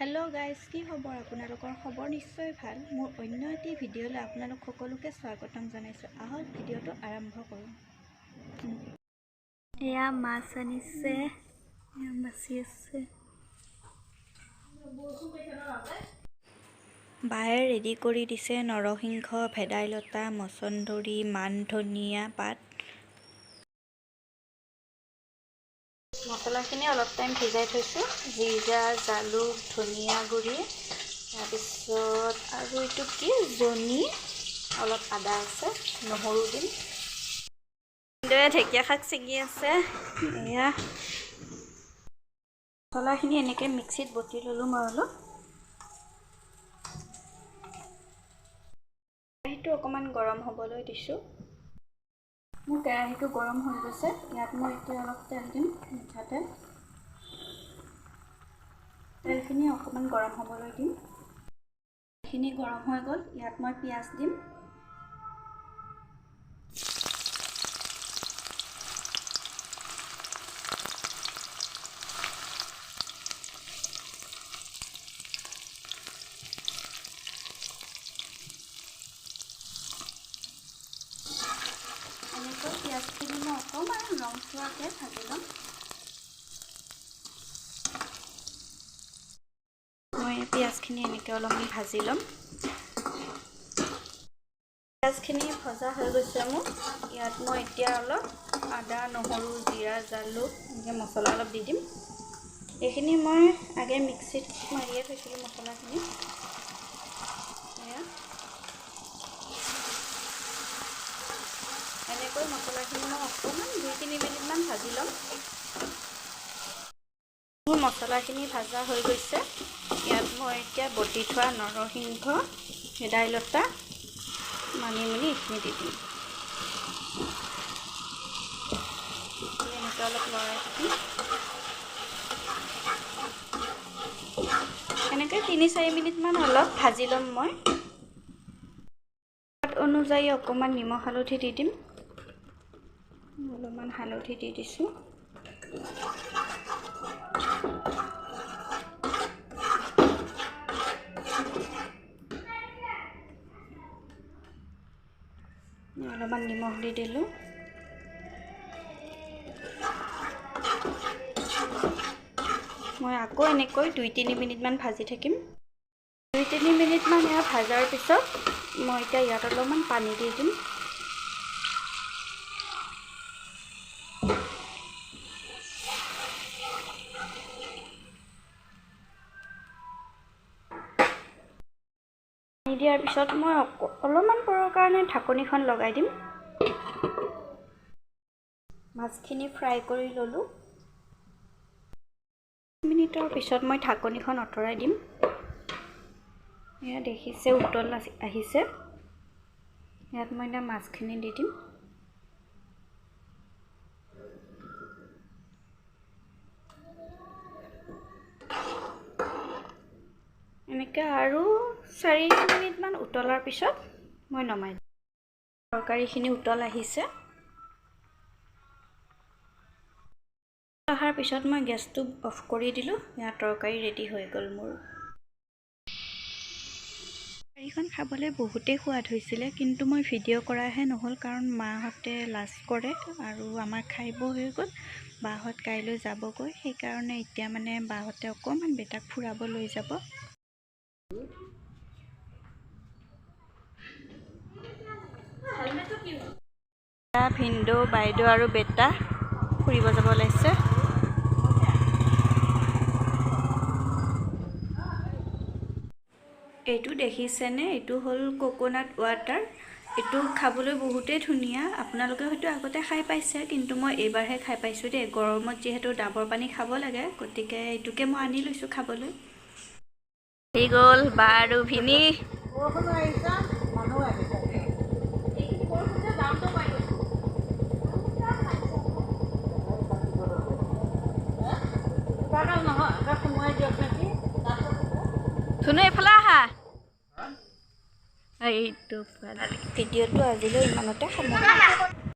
hello guys की खबर আপোনালোকৰ খবৰ নিশ্চয় ভাল মোৰ অন্য এটি ভিডিঅ'লৈ আপোনালোক সকলোকে স্বাগতম জনাইছো আহক ভিডিঅ'টো আৰম্ভ কৰোঁ এয়া মাছ আনিছে এয়া মাছি আছে বায়ে ৰেডি কৰি দিছে নৰসিংহ ভেদাইলতা মছন্দৰী মান ধনিয়া পাত মছলাখিনি অলপ টাইম ভিজাই থৈছোঁ জিৰা জালুক ধনিয়া গুড়ি তাৰপিছত আৰু এইটো কি জনি অলপ আদা আছে নহৰু দিম দে ঢেকীয়া শাক ছিঙি আছে এয়া মছলাখিনি এনেকৈ মিক্সিত বটি ল'লোঁ মই অলপ কেৰাহীটো অকণমান গৰম হ'বলৈ দিছোঁ মোৰ কেৰাহীটো গৰম হৈ গৈছে ইয়াত মই এতিয়া অলপ তেল দিম মিঠাতেল তেলখিনি অকণমান গৰম হ'বলৈ দিম এইখিনি গৰম হৈ গ'ল ইয়াত মই পিঁয়াজ দিম পিঁয়াজখিনি মই অকণমান ৰংচুৱাকৈ ভাজি ল'ম মই পিঁয়াজখিনি এনেকৈ অলপমান ভাজি ল'ম পিঁয়াজখিনি ভজা হৈ গৈছে মোৰ ইয়াত মই এতিয়া অলপ আদা নহৰু জিৰা জালুক এনেকৈ মছলা অলপ দি দিম এইখিনি মই আগে মিক্সিত মাৰিয়ে থৈছিলোঁ মছলাখিনি এনেকৈ মছলাখিনি মই অকণমান 2-3 মিনিটমান ভাজি ল'ম মোৰ মছলাখিনি ভাজা হৈ গৈছে ইয়াত মই এতিয়া বটি থোৱা নৰসিংহ ভেদাইলতা মানিমুনি এইখিনি দি দিম এনেকৈ অলপ লৰাই দিম এনেকৈ 3-4 মিনিটমান অলপ ভাজি ল'ম মই অনুযায়ী অকণমান নিমখ হালধি দি দিম অলপমান হালধি দি দিছোঁ অলপমান নিমখ দি দিলোঁ মই আকৌ এনেকৈ 2-3 মিনিটমান ভাজি থাকিম 2-3 মিনিটমান এয়া ভাজাৰ পিছত মই এতিয়া ইয়াত অলপমান পানী দি দিম দিয়াৰ পিছত মই অলপমান পৰৰ কাৰণে ঢাকনিখন লগাই দিম মাছখিনি ফ্ৰাই কৰি ল'লোঁ মিনিটৰ পিছত মই ঢাকনিখন আঁতৰাই দিম এয়া দেখিছে উতল আহিছে ইয়াত মই এতিয়া মাছখিনি দি দিম এনেকৈ আৰু 4 মিনিটমান উতলাৰ পিছত মই নমাই দিম তৰকাৰীখিনি উতল আহিছে অহাৰ পিছত মই গেছটো অফ কৰি দিলোঁ ইয়াত তৰকাৰী ৰেডি হৈ গ'ল মোৰ তৰকাৰীখন খাবলৈ বহুতেই সোৱাদ হৈছিলে কিন্তু মই ভিডিঅ' কৰাহে নহ'ল কাৰণ মাহঁতে লাজ কৰে আৰু আমাৰ খাই হৈ গ'ল বাহঁত কাইলৈ যাবগৈ সেইকাৰণে এতিয়া মানে বাহঁতে অকণমান বেটাক ফুৰাব লৈ যাব ভিনদেউ বাইদেউ আৰু বেটা ফুৰিব যাব ওলাইছে এইটো দেখিছেনে এইটো হ'ল কোকোনাট ৱাটাৰ এইটো খাবলৈ বহুতেই ধুনীয়া আপোনালোকে হয়তো আগতে খাই পাইছে কিন্তু মই এইবাৰহে খাই পাইছোঁ দেই গৰমত যিহেতু ডাবৰ পানী খাব লাগে গতিকে এইটোকে মই আনি লৈছোঁ খাবলৈ হৈ গ'ল বা আৰু ভিনি ধুনু এইফালে আহা এইটো ভিডিঅ'টো আজিলৈ ইমানতে সামৰিছোঁ